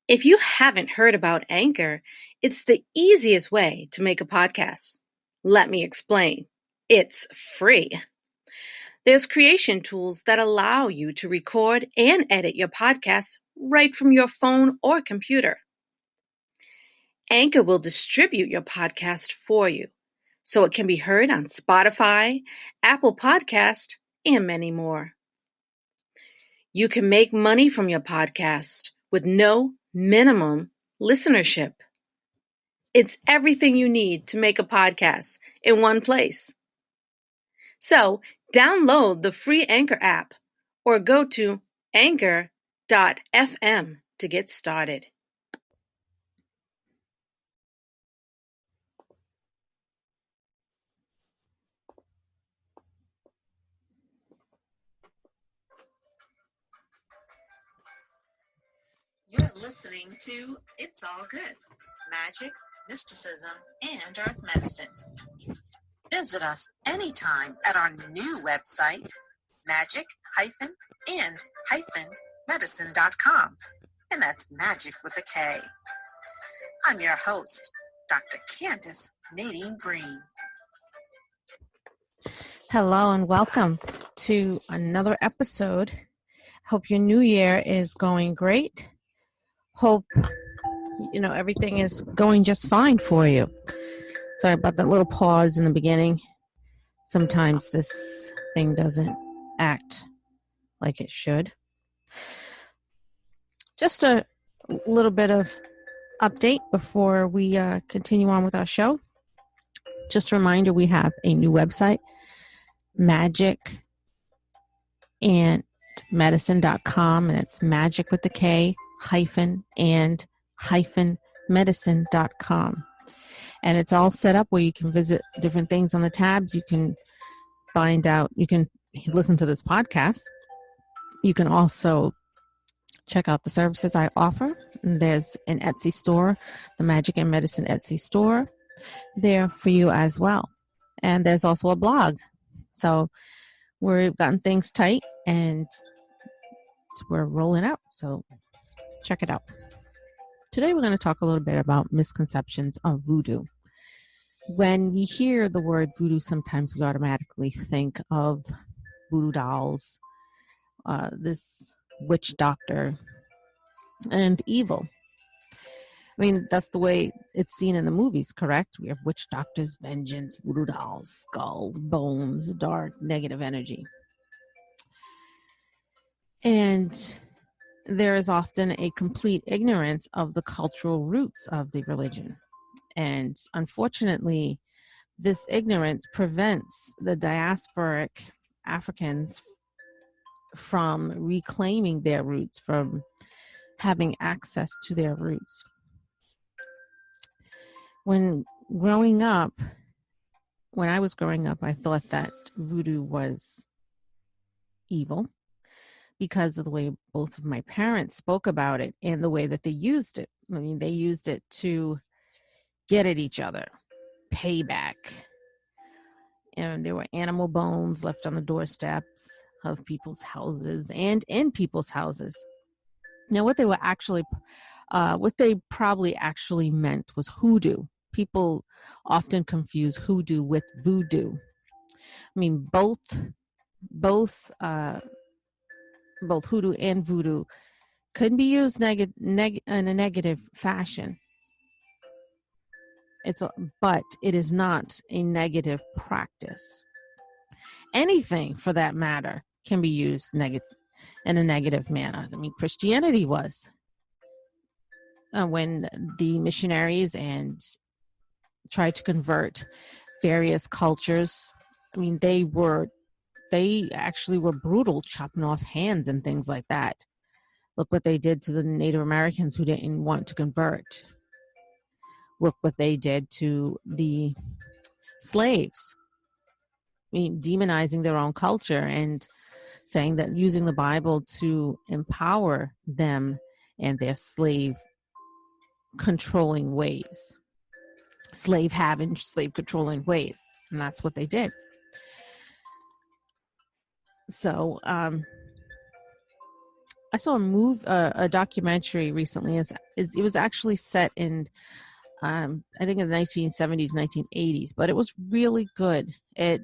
If you haven't heard about Anchor, it's the easiest way to make a podcast. Let me explain. It's free. There's creation tools that allow you to record and edit your podcast right from your phone or computer. Anchor will distribute your podcast for you, so it can be heard on Spotify, Apple Podcast, and many more. You can make money from your podcast with no minimum listenership. It's everything you need to make a podcast in one place. So download the free Anchor app or go to anchor.fm to get started. You're listening to It's All Good, Magic, Mysticism, and Earth Medicine. Visit us anytime at our new website, magic-and-medicine.com. And that's magic with a K. I'm your host, Dr. Candace Nadine Green. Hello and welcome to another episode. Hope your new year is going great. Hope, everything is going just fine for you. Sorry about that little pause in the beginning. Sometimes this thing doesn't act like it should. Just a little bit of update before we continue on with our show. Just a reminder, we have a new website, magic-and-medicine.com, and it's magic with the K -and-medicine.com. And it's all set up where you can visit different things on the tabs. You can find out, you can listen to this podcast. You can also check out the services I offer. There's an Etsy store, the Magic and Medicine Etsy store, there for you as well. And there's also a blog. So we've gotten things tight and we're rolling out. So check it out. Today we're going to talk a little bit about misconceptions of voodoo. When we hear the word voodoo, sometimes we automatically think of voodoo dolls, this witch doctor, and evil. I mean, that's the way it's seen in the movies, correct? We have witch doctors, vengeance, voodoo dolls, skulls, bones, dark, negative energy. And there is often a complete ignorance of the cultural roots of the religion. And unfortunately, this ignorance prevents the diasporic Africans from reclaiming their roots, from having access to their roots. When I was growing up, I thought that voodoo was evil because of the way both of my parents spoke about it and the way that they used it. I mean, they used it to get at each other, payback. And there were animal bones left on the doorsteps of people's houses and in people's houses. Now, what they probably actually meant was hoodoo. People often confuse hoodoo with voodoo. I mean, both hoodoo and voodoo could be used in a negative fashion. But it is not a negative practice. Anything, for that matter, can be used in a negative manner. I mean, Christianity was. When the missionaries tried to convert various cultures, I mean, they actually were brutal, chopping off hands and things like that. Look what they did to the Native Americans who didn't want to convert. Look what they did to the slaves. I mean, demonizing their own culture and saying that using the Bible to empower them and their slave controlling ways, slave controlling ways. And that's what they did. So I saw a documentary recently. It was actually set in I think in the 1970s, 1980s, but it was really good. It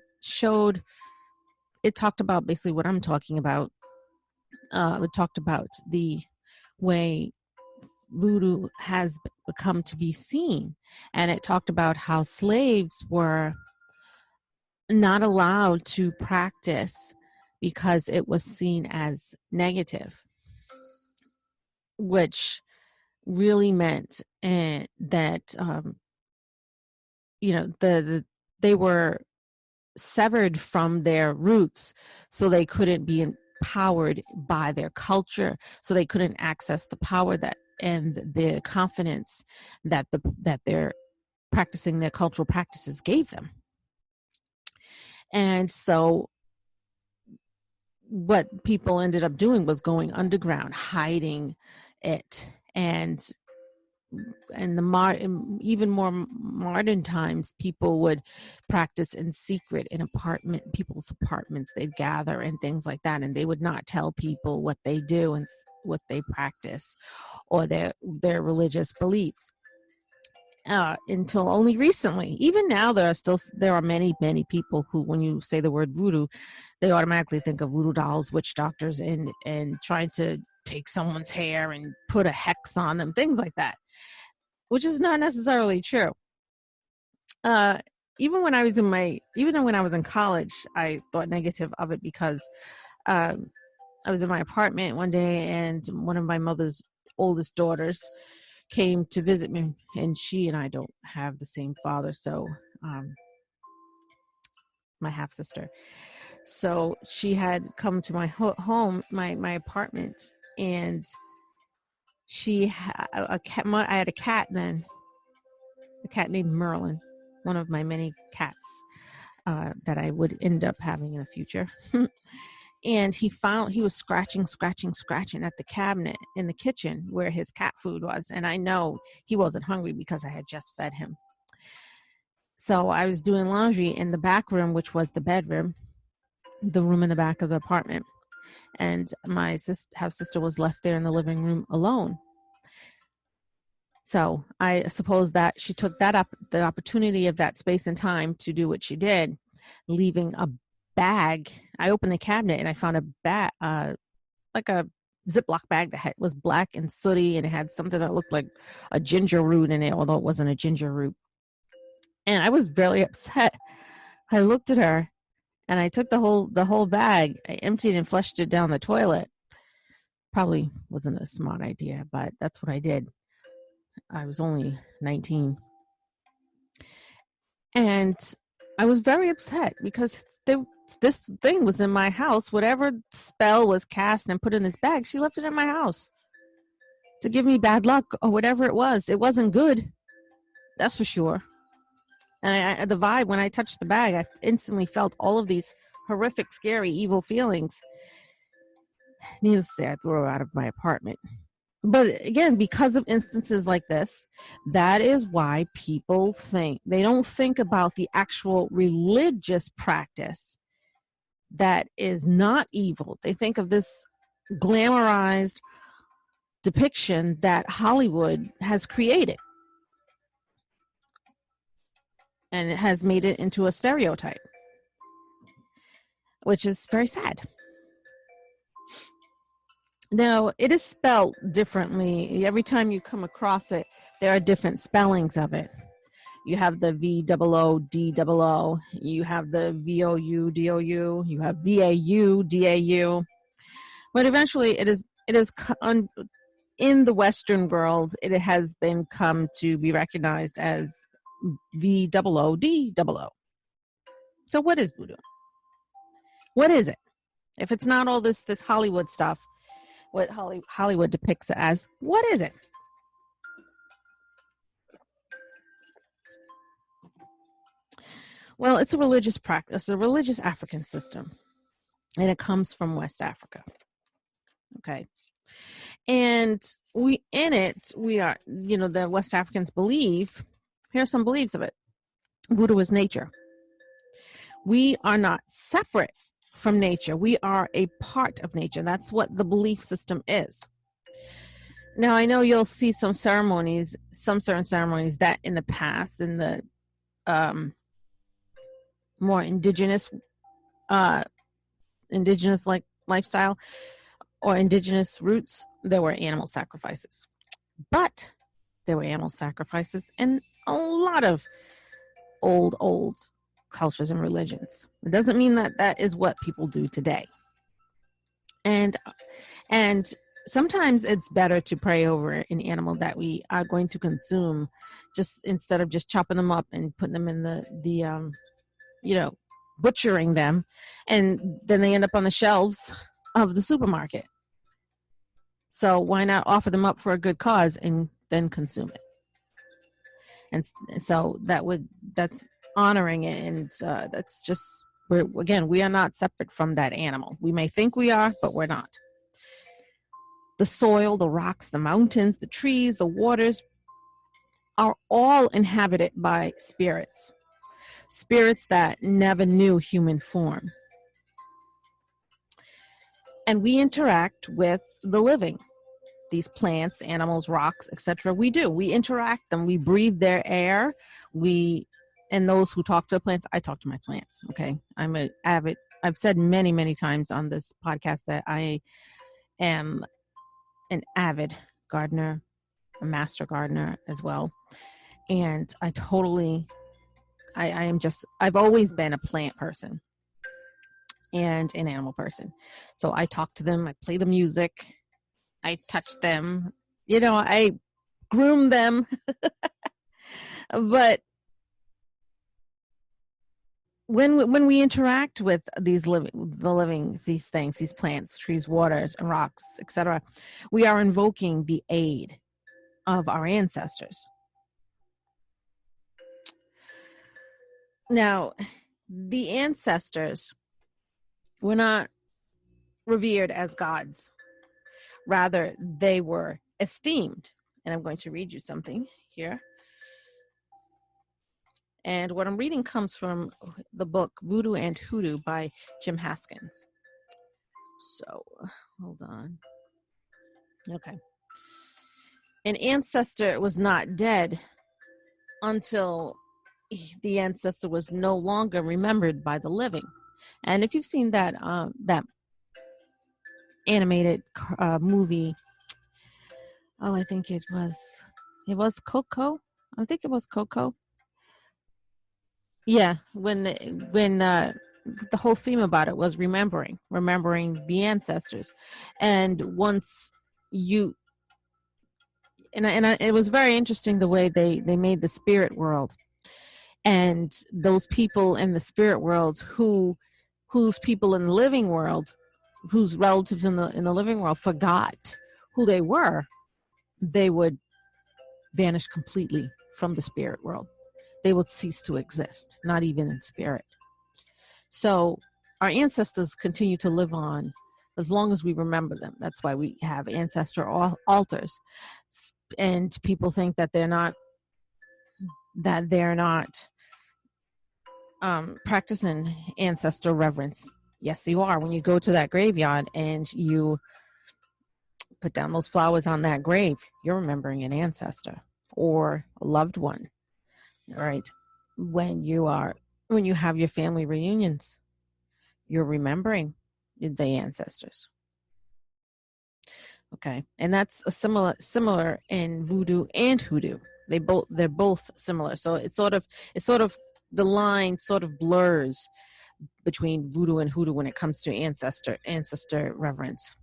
talked about basically what I'm talking about. It talked about the way voodoo has become to be seen, and it talked about how slaves were not allowed to practice because it was seen as negative, which really meant that they were severed from their roots, so they couldn't be empowered by their culture, so they couldn't access the power that and the confidence that their practicing their cultural practices gave them. And so what people ended up doing was going underground, hiding it, and even more modern times, people would practice in secret in people's apartments. They'd gather and things like that, and they would not tell people what they do and what they practice or their religious beliefs. Until only recently. Even now, there are many people who, when you say the word voodoo, they automatically think of voodoo dolls, witch doctors, and trying to take someone's hair and put a hex on them, things like that, which is not necessarily true. Even when I was in college, I thought negative of it because I was in my apartment one day, and one of my mother's oldest daughters came to visit me, and she and I don't have the same father, so my half sister. So she had come to my home, my apartment, and she had a cat. I had a cat then, a cat named Merlin, one of my many cats that I would end up having in the future. And he was scratching at the cabinet in the kitchen where his cat food was. And I know he wasn't hungry because I had just fed him. So I was doing laundry in the back room, which was the bedroom, the room in the back of the apartment. And my half sister was left there in the living room alone. So I suppose that she took the opportunity of that space and time to do what she did, leaving a bag. I opened the cabinet and I found a bag, like a Ziploc bag that was black and sooty, and it had something that looked like a ginger root in it, although it wasn't a ginger root. And I was very upset. I looked at her and I took the whole bag. I emptied and flushed it down the toilet. Probably wasn't a smart idea, but that's what I did. I was only 19. And I was very upset because this thing was in my house. Whatever spell was cast and put in this bag, she left it in my house to give me bad luck or whatever it was. It wasn't good. That's for sure. And the vibe, when I touched the bag, I instantly felt all of these horrific, scary, evil feelings. Needless to say, I threw her out of my apartment. But again, because of instances like this, that is why people they don't think about the actual religious practice that is not evil. They think of this glamorized depiction that Hollywood has created, and it has made it into a stereotype, which is very sad. Now, it is spelled differently. Every time you come across it, there are different spellings of it. You have the VOODOO, you have the VOUDOU, you have VAUDAU. But eventually, it is in the Western world, it has been come to be recognized as VOODOO. So what is voodoo? What is it? If it's not all this Hollywood stuff, what Hollywood depicts it as, what is it? Well, it's a religious practice, a religious African system, and it comes from West Africa. Okay. And we are, the West Africans believe, here's some beliefs of it. Voodoo is nature. We are not separate from nature. We are a part of nature. That's what the belief system is. Now, I know you'll see some ceremonies, some certain ceremonies that in the past, in the more indigenous like lifestyle or indigenous roots, there were animal sacrifices. But there were animal sacrifices in a lot of old cultures and religions. It doesn't mean that that is what people do today. And sometimes it's better to pray over an animal that we are going to consume, just instead of just chopping them up and putting them in the butchering them, and then they end up on the shelves of the supermarket. So why not offer them up for a good cause and then consume it? And so that's honoring it, and that's just, we are not separate from that animal. We may think we are, but we're not. The soil, the rocks, the mountains, the trees, the waters are all inhabited by spirits that never knew human form. And we interact with the living. These plants, animals, rocks, etc. We interact them. We breathe their air. And those who talk to the plants, I talk to my plants. Okay. I've said many, many times on this podcast that I am an avid gardener, a master gardener as well. And I've always been a plant person and an animal person. So I talk to them, I play the music, I touch them, I groom them. But when we interact with these things, these plants, trees, waters, and rocks, etc., we are invoking the aid of our ancestors. Now, the ancestors were not revered as gods. Rather, they were esteemed. And I'm going to read you something here. And what I'm reading comes from the book Voodoo and Hoodoo by Jim Haskins. So, hold on. Okay. An ancestor was not dead until the ancestor was no longer remembered by the living. And if you've seen that animated movie, I think it was Coco. I think it was Coco. Yeah, when the whole theme about it was remembering the ancestors, and once you it was very interesting the way they made the spirit world, and those people in the spirit world whose people in the living world, whose relatives in the living world forgot who they were, they would vanish completely from the spirit world. They would cease to exist, not even in spirit. So our ancestors continue to live on as long as we remember them. That's why we have ancestor altars. And people think that they're not practicing ancestor reverence. Yes, you are. When you go to that graveyard and you put down those flowers on that grave, you're remembering an ancestor or a loved one. All right. When you have your family reunions, you're remembering the ancestors. Okay. And that's a similar in voodoo and hoodoo. They're both similar. So it's sort of the line sort of blurs between voodoo and hoodoo when it comes to ancestor reverence.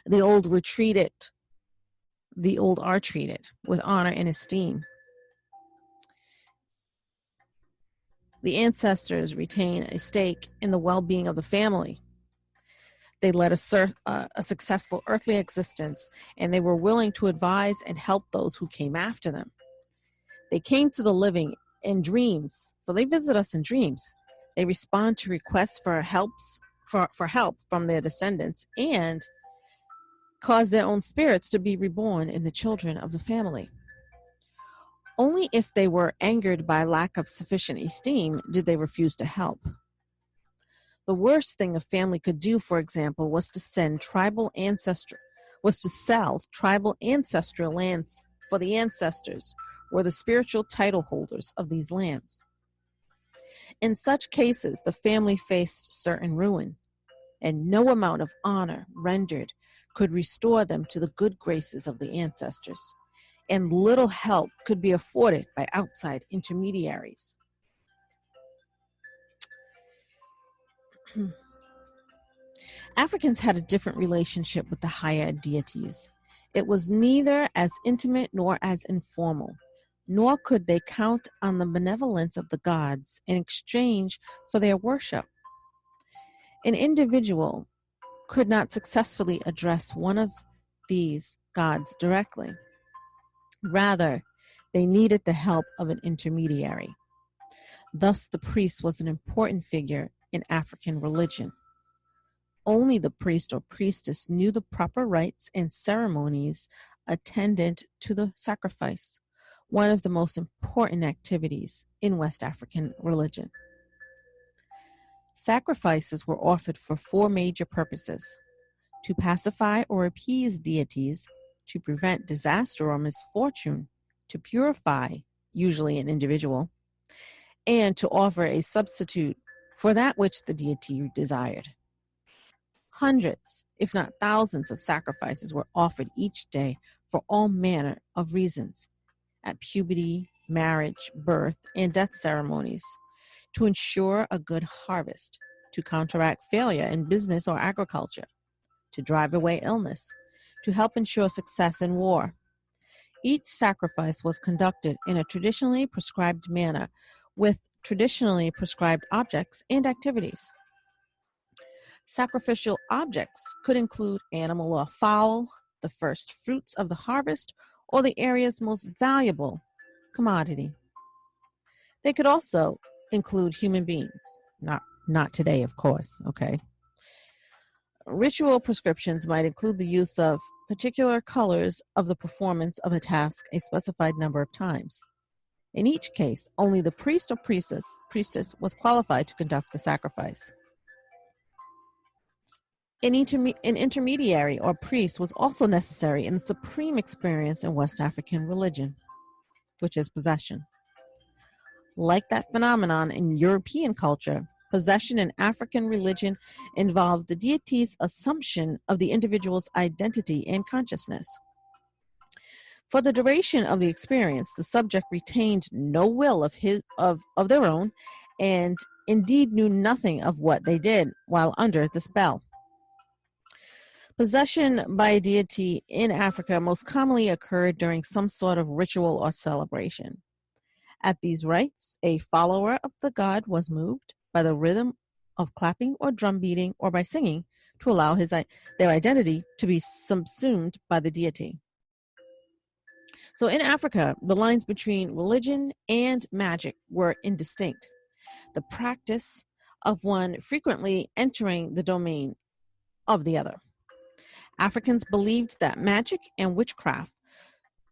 The old are treated with honor and esteem. The ancestors retain a stake in the well-being of the family. They led a successful earthly existence, and they were willing to advise and help those who came after them. They came to the living in dreams, so they visit us in dreams. They respond to requests for help from their descendants and cause their own spirits to be reborn in the children of the family. Only if they were angered by lack of sufficient esteem did they refuse to help. The worst thing a family could do, for example, was to sell tribal ancestral lands for the ancestors or the spiritual title holders of these lands. In such cases, the family faced certain ruin, and no amount of honor rendered could restore them to the good graces of the ancestors, and little help could be afforded by outside intermediaries. Africans had a different relationship with the higher deities. It was neither as intimate nor as informal, nor could they count on the benevolence of the gods in exchange for their worship. An individual could not successfully address one of these gods directly. Rather, they needed the help of an intermediary. Thus, the priest was an important figure in African religion. Only the priest or priestess knew the proper rites and ceremonies attendant to the sacrifice, one of the most important activities in West African religion. Sacrifices were offered for four major purposes: to pacify or appease deities, to prevent disaster or misfortune, to purify, usually an individual, and to offer a substitute for that which the deity desired. Hundreds, if not thousands, of sacrifices were offered each day for all manner of reasons: at puberty, marriage, birth, and death ceremonies, to ensure a good harvest, to counteract failure in business or agriculture, to drive away illness, to help ensure success in war. Each sacrifice was conducted in a traditionally prescribed manner with traditionally prescribed objects and activities. Sacrificial objects could include animal or fowl, the first fruits of the harvest, or the area's most valuable commodity. They could also include human beings. Not today, of course, okay? Ritual prescriptions might include the use of particular colors of the performance of a task a specified number of times. In each case, only the priest or priestess was qualified to conduct the sacrifice. An intermediary or priest was also necessary in the supreme experience in West African religion, which is possession. Like that phenomenon in European culture, possession in African religion involved the deity's assumption of the individual's identity and consciousness. For the duration of the experience, the subject retained no will of their own, and indeed knew nothing of what they did while under the spell. Possession by a deity in Africa most commonly occurred during some sort of ritual or celebration. At these rites, a follower of the god was moved by the rhythm of clapping or drum beating or by singing to allow their identity to be subsumed by the deity. So in Africa, the lines between religion and magic were indistinct. The practice of one frequently entering the domain of the other. Africans believed that magic and witchcraft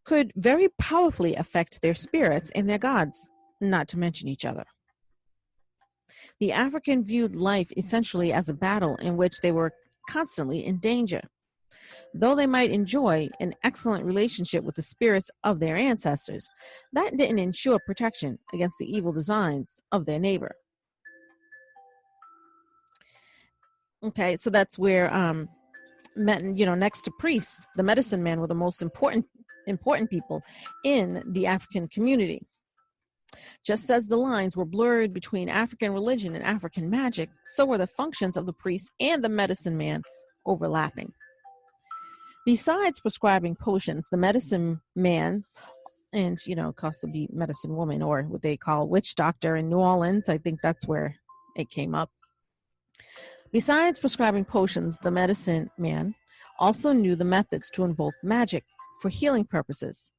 could very powerfully affect their spirits and their gods, not to mention each other. The African viewed life essentially as a battle in which they were constantly in danger. Though they might enjoy an excellent relationship with the spirits of their ancestors, that didn't ensure protection against the evil designs of their neighbor. Okay, so that's where next to priests, the medicine men were the most important people in the African community. Just as the lines were blurred between African religion and African magic, so were the functions of the priest and the medicine man overlapping. Besides prescribing potions, the medicine man, and could be medicine woman, or what they call witch doctor in New Orleans, I think that's where it came up. Besides prescribing potions, the medicine man also knew the methods to invoke magic for healing purposes,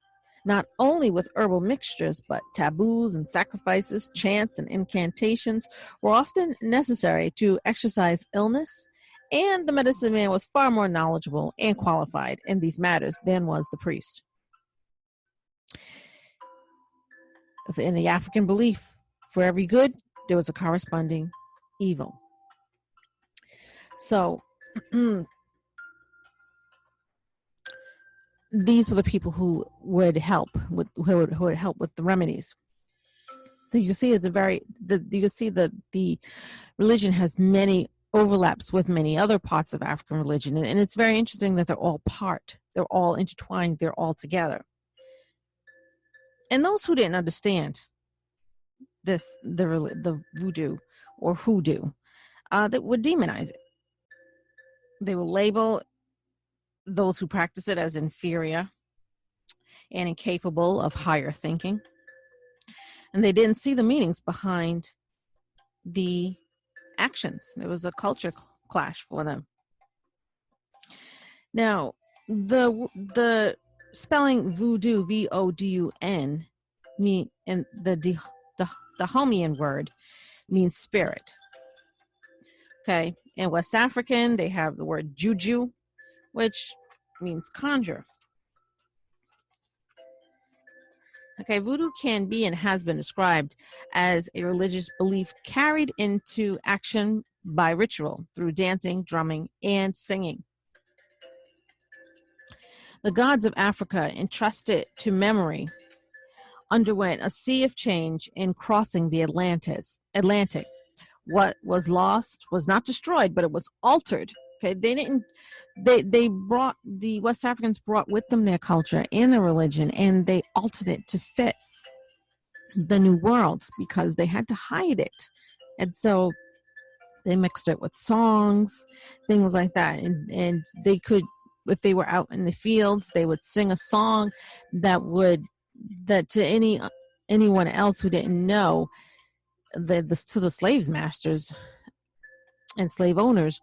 not only with herbal mixtures, but taboos and sacrifices, chants and incantations were often necessary to exorcise illness, and the medicine man was far more knowledgeable and qualified in these matters than was the priest. In the African belief, for every good, there was a corresponding evil. So these were the people who would help with the remedies. So you see, you can see that the religion has many overlaps with many other parts of African religion, and it's very interesting that they're all intertwined, they're all together. And those who didn't understand the voodoo or hoodoo, that would demonize it. They will label those who practice it as inferior and incapable of higher thinking. And they didn't see the meanings behind the actions. There was a culture clash for them. Now, the spelling voodoo, VODUN, and the Dahomey word means spirit. Okay, in West African, they have the word juju, which means conjure. Okay, voodoo can be and has been described as a religious belief carried into action by ritual through dancing, drumming, and singing. The gods of Africa, entrusted to memory, underwent a sea of change in crossing the Atlantic. What was lost was not destroyed, but it was altered. Okay, they brought, the West Africans brought with them their culture and their religion, and they altered it to fit the new world because they had to hide it. And so they mixed it with songs, things like that. And they could, if they were out in the fields, they would sing a song that to anyone else who didn't know, to the slave masters and slave owners,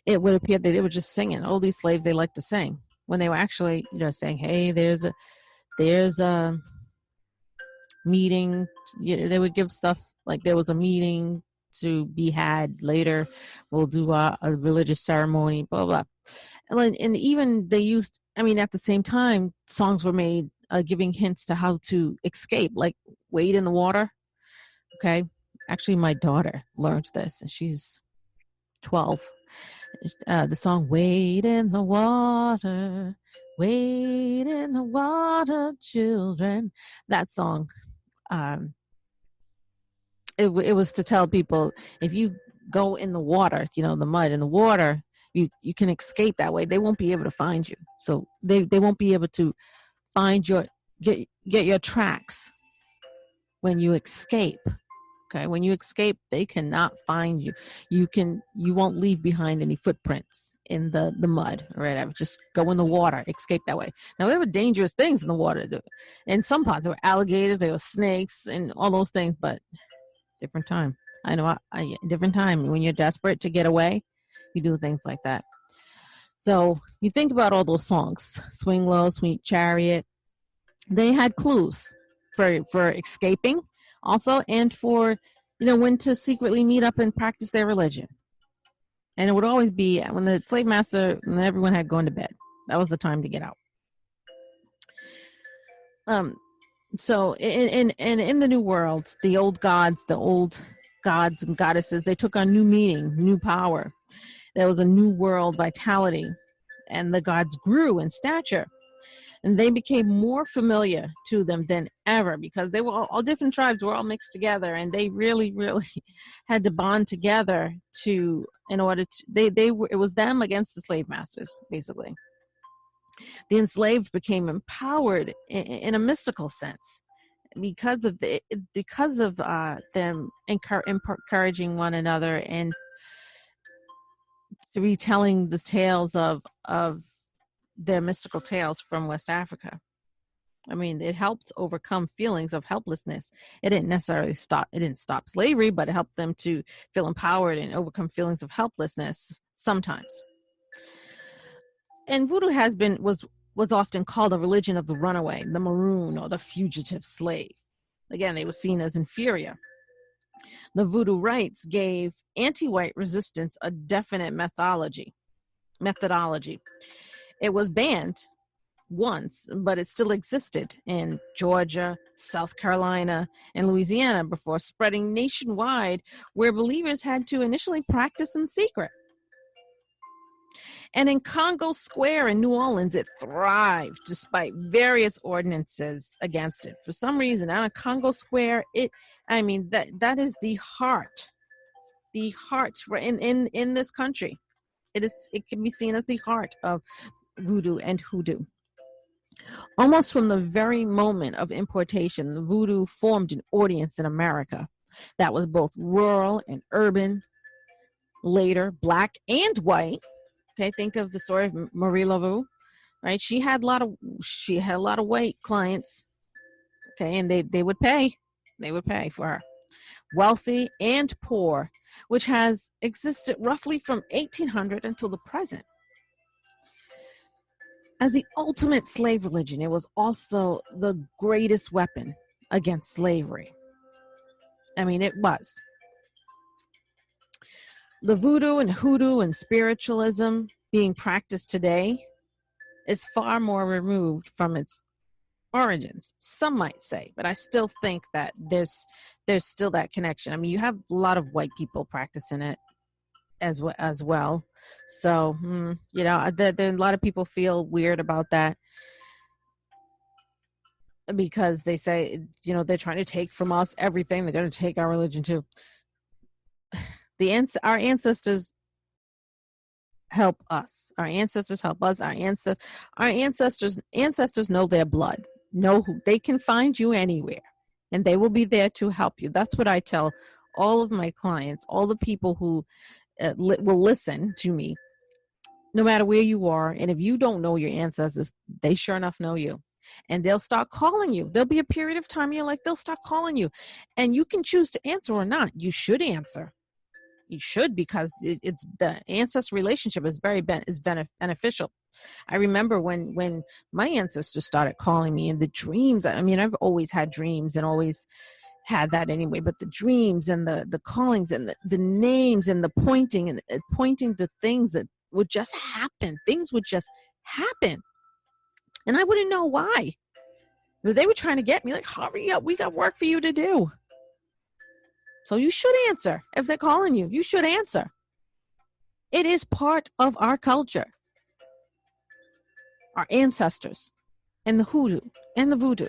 it would appear that they were just singing. All these slaves, they like to sing, when they were actually, saying, hey, there's a meeting. They would give stuff like there was a meeting to be had later. We'll do a religious ceremony, blah, blah. And even they used, at the same time, songs were made giving hints to how to escape, like wade in the water. Okay. Actually, my daughter learned this, and she's 12. The song "Wade in the Water, Wade in the Water, Children." That song, it was to tell people, if you go in the water, the mud in the water, you can escape that way. They won't be able to find you, so they won't be able to find get your tracks when you escape. Okay, when you escape, they cannot find you. You won't leave behind any footprints in the mud or whatever. Just go in the water, escape that way. Now, there were dangerous things in the water. In some parts, there were alligators, there were snakes, and all those things, but different time. I know, different time. When you're desperate to get away, you do things like that. So you think about all those songs, Swing Low, Sweet Chariot. They had clues for escaping also, and for, when to secretly meet up and practice their religion. And it would always be when the slave master and everyone had gone to bed. That was the time to get out. So in the new world, the old gods and goddesses, they took on new meaning, new power. There was a new world vitality, and the gods grew in stature. And they became more familiar to them than ever, because they were all different tribes were all mixed together, and they really, really had to bond together in order to, it was them against the slave masters, basically. The enslaved became empowered in a mystical sense because of them encouraging one another and retelling the tales of their mystical tales from West Africa. It helped overcome feelings of helplessness. It didn't stop slavery, but it helped them to feel empowered and overcome feelings of helplessness sometimes. And voodoo was often called a religion of the runaway, the maroon, or the fugitive slave. Again, they were seen as inferior. The voodoo rites gave anti-white resistance a definite methodology. It was banned once, but it still existed in Georgia, South Carolina, and Louisiana before spreading nationwide, where believers had to initially practice in secret. And in Congo Square in New Orleans, it thrived despite various ordinances against it. For some reason, out of Congo Square, that is the heart for in this country. It can be seen as the heart of voodoo and hoodoo. Almost from the very moment of importation, the voodoo formed an audience in America that was both rural and urban, later black and white. Okay, think of the story of Marie Laveau, right? She had a lot of white clients. Okay, and they would pay for her, wealthy and poor, which has existed roughly from 1800 until the present. As the ultimate slave religion, it was also the greatest weapon against slavery. I mean, it was. The voodoo and hoodoo and spiritualism being practiced today is far more removed from its origins, some might say, but I still think that there's still that connection. I mean, you have a lot of white people practicing it as well. So, there a lot of people feel weird about that because they say, they're trying to take from us everything. They're going to take our religion too. Our ancestors help us. Our ancestors help us. Our ancestors know their blood. Know who they can find you anywhere, and they will be there to help you. That's what I tell all of my clients, all the people who will listen to me, no matter where you are. And if you don't know your ancestors, they sure enough know you. And they'll start calling you. There'll be a period of time they'll start calling you. And you can choose to answer or not. You should answer. You should, because it's the ancestor relationship is beneficial. I remember when my ancestors started calling me, and the dreams. I mean, I've always had dreams and always had that anyway, but the dreams and the callings and the names and the pointing and pointing to things that would just happen. Things would just happen. And I wouldn't know why. But they were trying to get me, like, hurry up, we got work for you to do. So you should answer. If they're calling you, you should answer. It is part of our culture. Our ancestors and the hoodoo and the voodoo.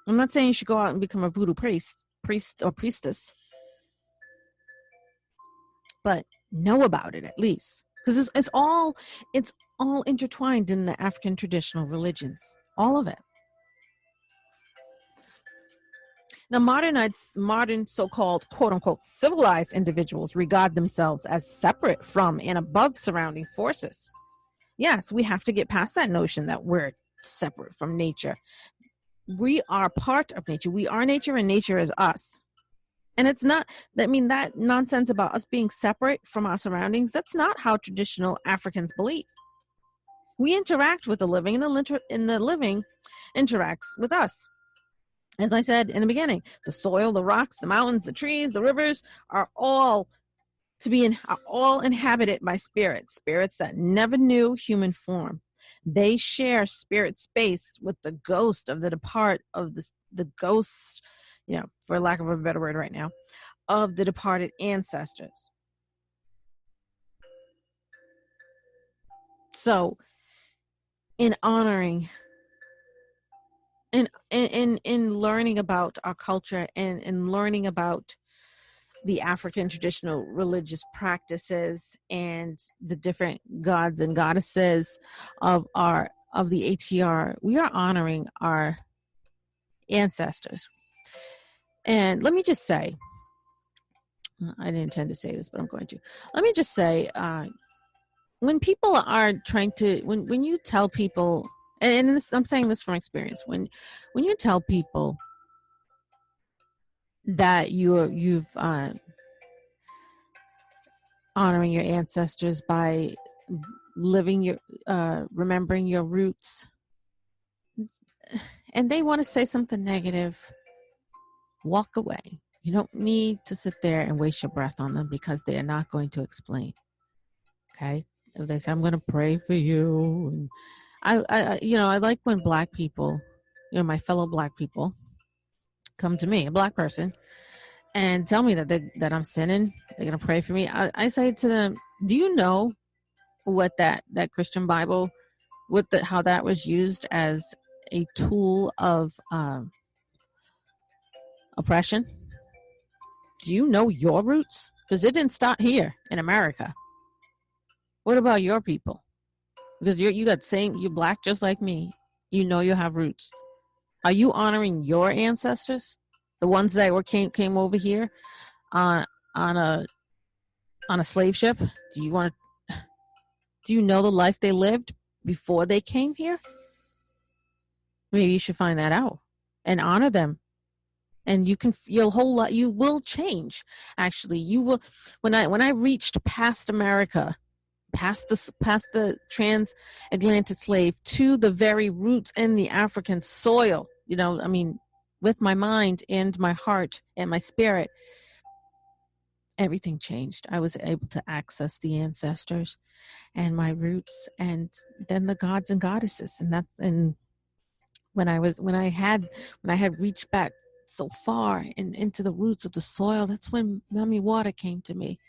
I'm not saying you should go out and become a voodoo priest or priestess, but know about it at least, because it's all intertwined in the African traditional religions, all of it. Now, modern so-called quote-unquote civilized individuals regard themselves as separate from and above surrounding forces. Yes, we have to get past that notion that we're separate from nature. We are part of nature. We are nature, and nature is us. And it's not, that nonsense about us being separate from our surroundings, that's not how traditional Africans believe. We interact with the living, and the living interacts with us. As I said in the beginning, the soil, the rocks, the mountains, the trees, the rivers are all inhabited by spirits that never knew human form. They share spirit space with the ghost of the ghosts, for lack of a better word right now, of the departed ancestors. So, in honoring, in learning about our culture and in learning about the African traditional religious practices and the different gods and goddesses of the ATR, we are honoring our ancestors. And let me just say, I didn't intend to say this, but I'm going to. Let me just say, when people are trying to, when you tell people, and this, I'm saying this from experience, when you tell people that you've honoring your ancestors by remembering your roots, and they want to say something negative, walk away. You don't need to sit there and waste your breath on them, because they are not going to explain. Okay? If they say, I'm going to pray for you, I like when Black people, my fellow Black people, come to me, a Black person, and tell me that I'm sinning. They're gonna pray for me. I say to them, do you know what that Christian Bible, how that was used as a tool of oppression? Do you know your roots? Because it didn't start here in America. What about your people? Because you got you're Black just like me. You know you have roots. Are you honoring your ancestors, the ones that came over here on on a on a slave ship? Do you know the life they lived before they came here? Maybe you should find that out and honor them. And your whole lot, you will change. Actually, you will. When I reached past America, past the transatlantic slave to the very roots in the African soil, with my mind and my heart and my spirit, everything changed. I was able to access the ancestors and my roots, and then the gods and goddesses, and when I had reached back so far into the roots of the soil, that's when Mummy Water came to me,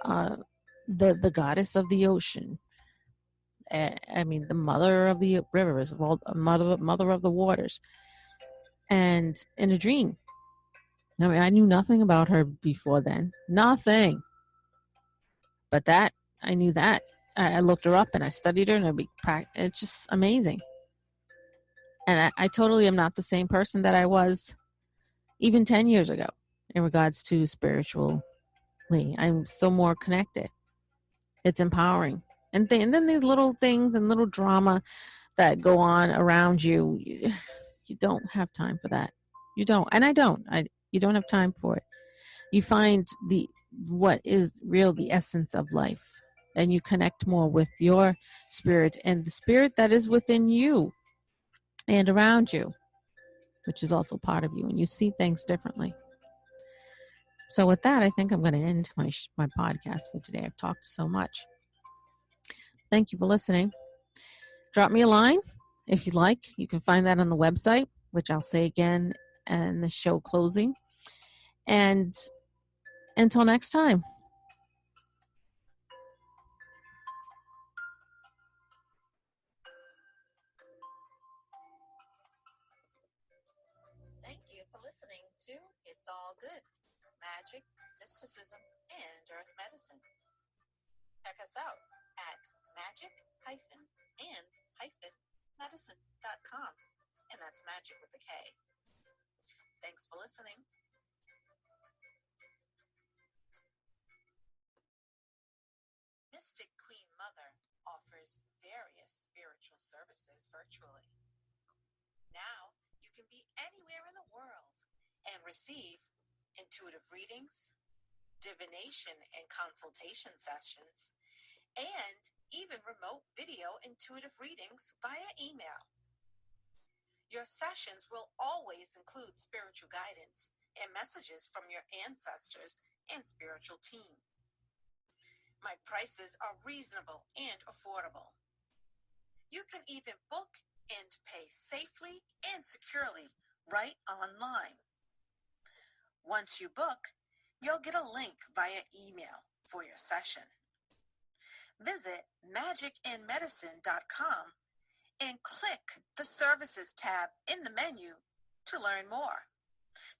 the goddess of the ocean. The mother of the rivers, mother of the waters, and in a dream. I knew nothing about her before then, nothing. But that I knew that I looked her up and I studied her, and it's just amazing. And I totally am not the same person that I was even 10 years ago in regards to spiritually. I'm so more connected. It's empowering. And then these little things and little drama that go on around you, you don't have time for that. You don't. And I don't. You don't have time for it. You find what is real, the essence of life. And you connect more with your spirit and the spirit that is within you and around you, which is also part of you, and you see things differently. So with that, I think I'm going to end my podcast for today. I've talked so much. Thank you for listening. Drop me a line if you'd like. You can find that on the website, which I'll say again in the show closing. And until next time. Thank you for listening to It's All Good, Magic, Mysticism, and Earth Medicine. Check us out at magic-and-medicine.com. And that's magic with a K. Thanks for listening. Mystic Queen Mother offers various spiritual services virtually. Now you can be anywhere in the world and receive intuitive readings, divination and consultation sessions, and even remote video intuitive readings via email. Your sessions will always include spiritual guidance and messages from your ancestors and spiritual team. My prices are reasonable and affordable. You can even book and pay safely and securely right online. Once you book, you'll get a link via email for your session. Visit magicandmedicine.com and click the Services tab in the menu to learn more.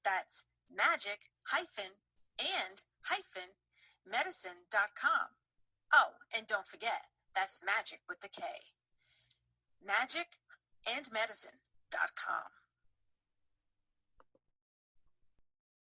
That's magic-and-medicine.com. Oh, and don't forget, that's magic with the K. magicandmedicine.com.